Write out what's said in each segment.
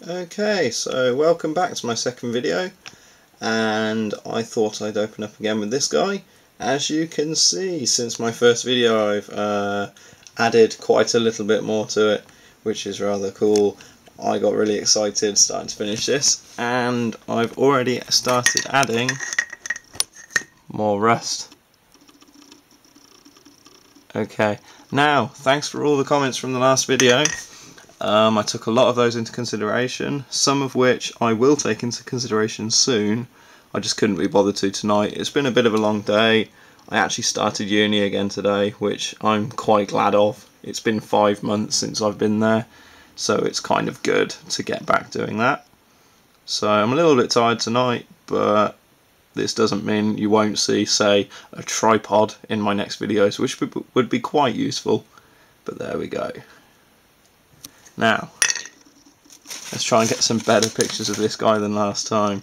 Okay, so welcome back to my second video, and I thought I'd open up again with this guy. As you can see, since my first video I've added quite a little bit more to it, which is rather cool. I got really excited starting to finish this, and I've already started adding more rust. Okay, now thanks for all the comments from the last video. I took a lot of those into consideration, some of which I will take into consideration soon. I just couldn't be bothered to tonight. It's been a bit of a long day. I actually started uni again today, which I'm quite glad of. It's been 5 months since I've been there, so it's kind of good to get back doing that. So I'm a little bit tired tonight, but this doesn't mean you won't see, say, a tripod in my next videos, which would be quite useful. But there we go. Now, let's try and get some better pictures of this guy than last time.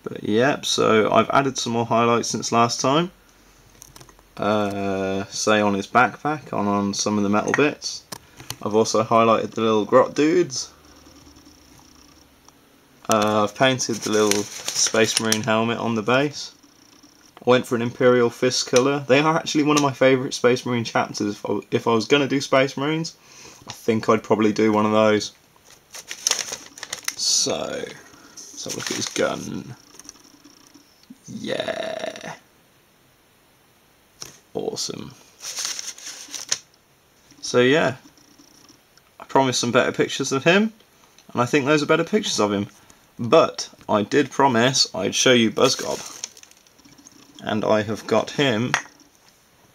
But yep, so I've added some more highlights since last time. Say on his backpack, on some of the metal bits. I've also highlighted the little grot dudes. I've painted the little Space Marine helmet on the base. I went for an Imperial Fist colour. They are actually one of my favourite Space Marine chapters. If I was going to do Space Marines, I think I'd probably do one of those. So, let's have a look at his gun. Yeah. Awesome. So yeah, I promised some better pictures of him, and I think those are better pictures of him. But I did promise I'd show you Buzzgob, and I have got him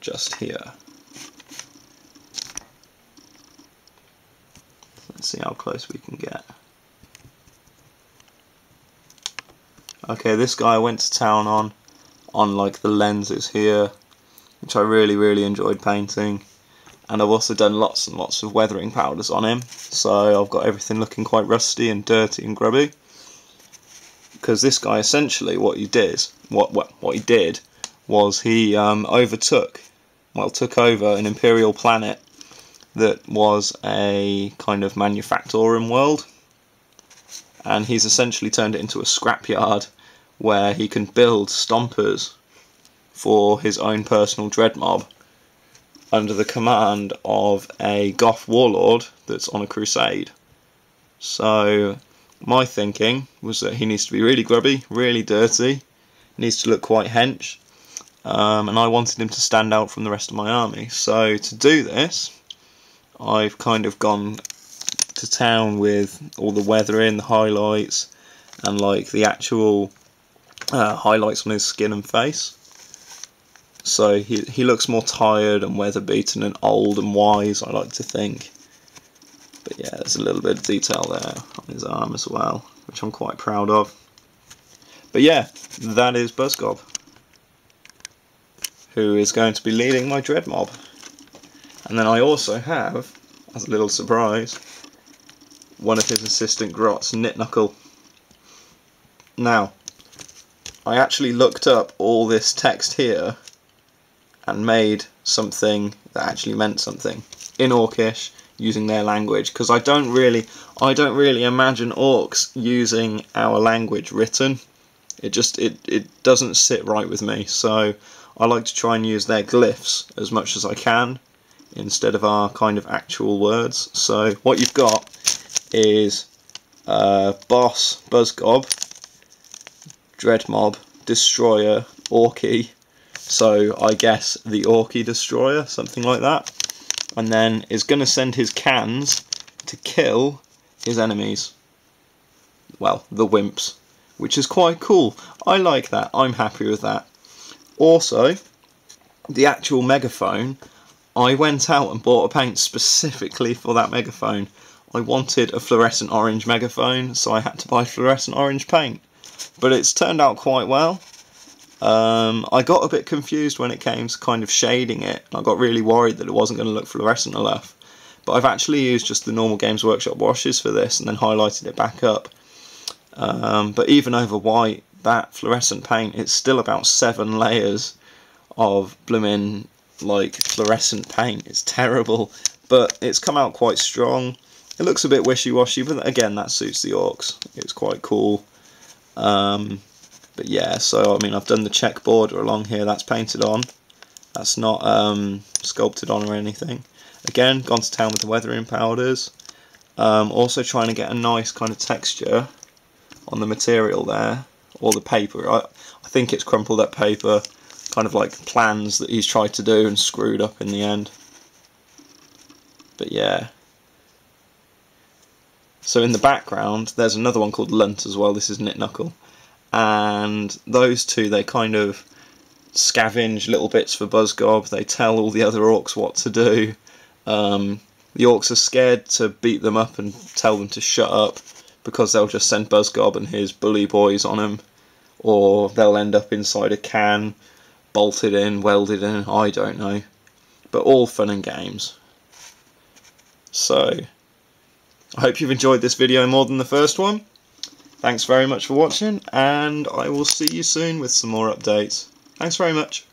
just here. Let's see how close we can get. Okay, this guy I went to town on like the lenses here, which I really enjoyed painting. And I've also done lots and lots of weathering powders on him, so I've got everything looking quite rusty and dirty and grubby. Because this guy essentially, what he did was he took over an Imperial planet that was a kind of manufactorum world, and he's essentially turned it into a scrapyard where he can build stompers for his own personal Dreadmob under the command of a goth warlord that's on a crusade. So my thinking was that he needs to be really grubby, really dirty, needs to look quite hench, and I wanted him to stand out from the rest of my army. So to do this, I've kind of gone to town with all the weathering, the highlights, and like the actual highlights on his skin and face. So he looks more tired and weather beaten and old and wise, I like to think. But yeah, there's a little bit of detail there on his arm as well, which I'm quite proud of. But yeah, that is Buzzgob, who is going to be leading my Dreadmob. And then I also have, as a little surprise, one of his assistant grots, Nitnuckle. Now, I actually looked up all this text here and made something that actually meant something in Orkish, using their language, because I don't really imagine Orks using our language written. It doesn't sit right with me, so I like to try and use their glyphs as much as I can instead of our kind of actual words. So what you've got is Boss, Buzzgob, Dreadmob, Destroyer, Orky, so I guess the Orky Destroyer, something like that. And then is going to send his cans to kill his enemies. Well, the wimps, which is quite cool. I like that. I'm happy with that. Also, the actual megaphone, I went out and bought a paint specifically for that megaphone. I wanted a fluorescent orange megaphone, so I had to buy fluorescent orange paint. But it's turned out quite well. I got a bit confused when it came to kind of shading it. I got really worried that it wasn't going to look fluorescent enough. But I've actually used just the normal Games Workshop washes for this and then highlighted it back up. But even over white, that fluorescent paint, it's still about 7 layers of blooming like fluorescent paint. It's terrible, but it's come out quite strong. It looks a bit wishy-washy, but again, that suits the Orks. It's quite cool. But yeah, so I mean, I've done the check border along here. That's painted on. That's not sculpted on or anything. Again, gone to town with the weathering powders. Also trying to get a nice kind of texture on the material there, or the paper. I think it's crumpled up paper, kind of like plans that he's tried to do and screwed up in the end. But yeah. So in the background, there's another one called Lunt as well. This is Nitnuckle. And those two, they kind of scavenge little bits for Buzzgob. They tell all the other Orks what to do. The Orks are scared to beat them up and tell them to shut up, because they'll just send Buzzgob and his bully boys on them. Or they'll end up inside a can, bolted in, welded in, I don't know. But all fun and games. So, I hope you've enjoyed this video more than the first one. Thanks very much for watching, and I will see you soon with some more updates. Thanks very much.